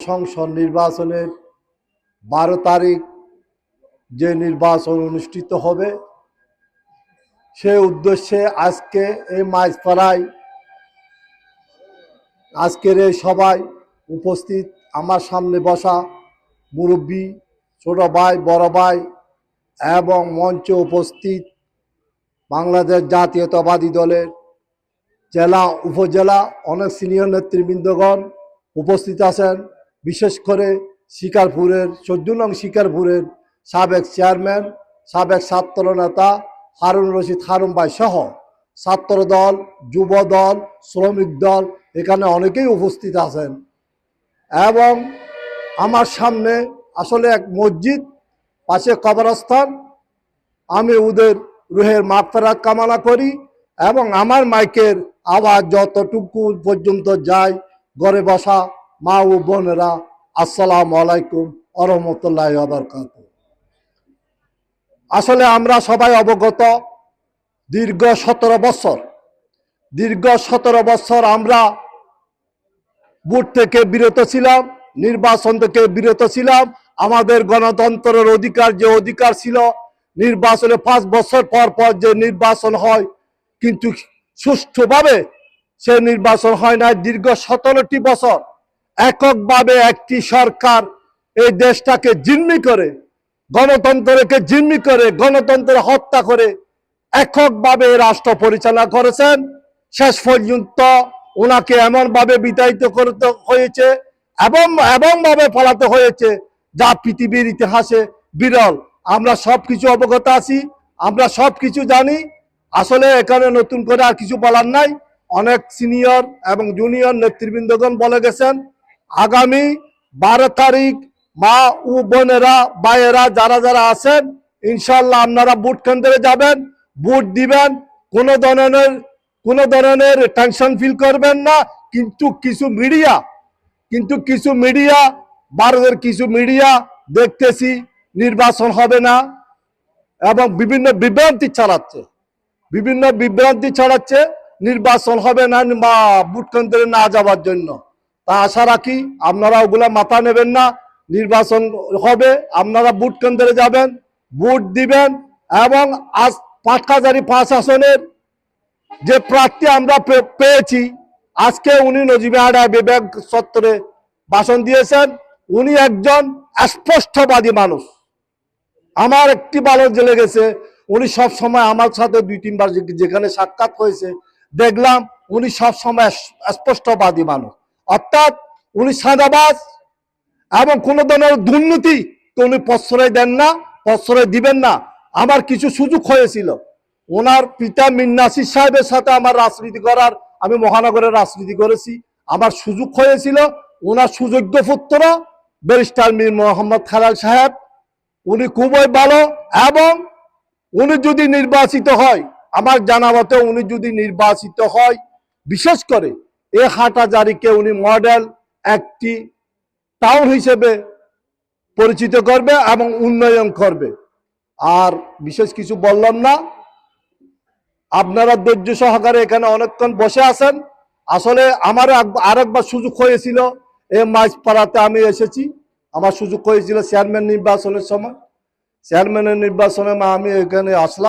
সংসদ নির্বাচনের 12 তারিখ যে নির্বাচন অনুষ্ঠিত হবে সে উদ্দেশ্যে আজকে এই মাঝপাড়ায় আজকের এই সভায় উপস্থিত আমার সামনে বসা মুরব্বী, ছোট ভাই, বড় ভাই এবং মঞ্চে উপস্থিত বাংলাদেশ জাতীয়তাবাদী দলের জেলা উপজেলা অনেক সিনিয়র নেতৃবৃন্দগণ উপস্থিত আছেন। বিশেষ করে শিকারপুরের 14 নং শিকারপুরের সাবেক চেয়ারম্যান, সাবেক ছাত্র নেতা হারুন রশিদ হারুন ভাই সহ ছাত্র দল, যুব দল, শ্রমিক দল এখানে অনেকেই উপস্থিত আছেন। এবং আমার সামনে আসলে এক মসজিদ, পাশে কবরস্থান। আমি ওদের রুহের মাগফিরাত কামনা করি এবং আমার মাইকের আওয়াজ যতটুকু পর্যন্ত যায় ঘরে বসা মা ও বোনেরা, আসসালামু আলাইকুম ওয়া রাহমাতুল্লাহি ওয়া বারাকাতুহু। আসলে আমরা সবাই অবগত, দীর্ঘ 17 বছর আমরা ভোট থেকে বিরত ছিলাম, নির্বাচন থেকে বিরত ছিলাম। আমাদের গণতন্ত্রের অধিকার, যে অধিকার ছিল, নির্বাচনে 5 বছর পর পর যে নির্বাচন হয়, কিন্তু সুষ্ঠুভাবে সে নির্বাচন হয় না। দীর্ঘ 17টি বছর এককভাবে একটি সরকার এই দেশটাকে জিম্মি করে, গণতন্ত্রকে জিম্মি করে, গণতন্ত্রের হত্যা করে এককভাবে রাষ্ট্র পরিচালনা করেছেন। শেষ পর্যন্ত ওনাকে এমনভাবে বিতাড়িত করতে হয়েছে এবং ভাবে পালাতে হয়েছে যা পৃথিবীর ইতিহাসে বিরল। আমরা সবকিছু অবগত আছি, আমরা সবকিছু জানি। আসলে এখানে নতুন করে আর কিছু বলার নাই। অনেক সিনিয়র এবং জুনিয়র নেতৃবৃন্দগণ বলে গেছেন। আগামী 12 তারিখ মা ও বোনেরা, ভাইয়েরা যারা যারা আছেন, ইনশাল্লাহ আপনারা ভোট কেন্দ্রে যাবেন, ভোট দিবেন। কোনো ধরনের টেনশন ফিল করবেন না। কিন্তু কিছু মিডিয়া ভারতের কিছু মিডিয়া দেখতেছি নির্বাচন হবে না এবং বিভিন্ন বিভ্রান্তি ছড়াচ্ছে নির্বাচন হবে না বা ভোট কেন্দ্রে না যাওয়ার জন্য। তা আশা রাখি আপনারা ওগুলা মাথা নেবেন না। নির্বাচন হবে, আপনারা ভোট কেন্দ্রে যাবেন, ভোট দিবেন। এবং আজ 5 আসনের যে প্রার্থী আমরা পেয়েছি, আজকে উনি নজিবাহাটা বিবেক চত্বরে ভাষণ দিয়েছেন। উনি একজন স্পষ্টবাদী মানুষ। আমার একটি ভালো লেগেছে, উনি সব সময় আমার সাথে 2-3 বার যেখানে সাক্ষাৎ হয়েছে দেখলাম উনি সব সময় স্পষ্টবাদী মানুষ। অর্থাৎ উনি সাদাবাজ এবং কোনো ধরনের দুর্নীতি তো উনি প্রশ্রয় দেন না, প্রশ্রয় দিবেন না। আমার কিছু সুযোগ হয়েছিল ওনার পিতা মীর নাসির সাহেবের সাথে আমার রাজনীতি করার, আমি মহানগরের রাজনীতি করেছি, আমার সুযোগ হয়েছিল। ওনার সুযোগ্য পুত্র ব্যারিস্টার মীর মোহাম্মদ খালাল সাহেব, উনি খুবই ভালো। এবং উনি যদি নির্বাচিত হয়, আমার জানা মতে উনি যদি নির্বাচিত হয়, বিশেষ করে এই হাটহাজারীকে উনি মডেল একটি টাউন হিসেবে পরিচিত করবে এবং উন্নয়ন করবে। আর বিশেষ কিছু বললাম না, আপনারা ধৈর্য সহকারে এখানে অনেকক্ষণ বসে আছেন। আসলে আমার আরেকবার সুযোগ হয়েছিল, এই মাঝপাড়াতে আমি এসেছি, আমার সুযোগ হয়েছিল চেয়ারম্যান নির্বাচনের সময়। চেয়ারম্যানের নির্বাচনে আমি এখানে আসলাম।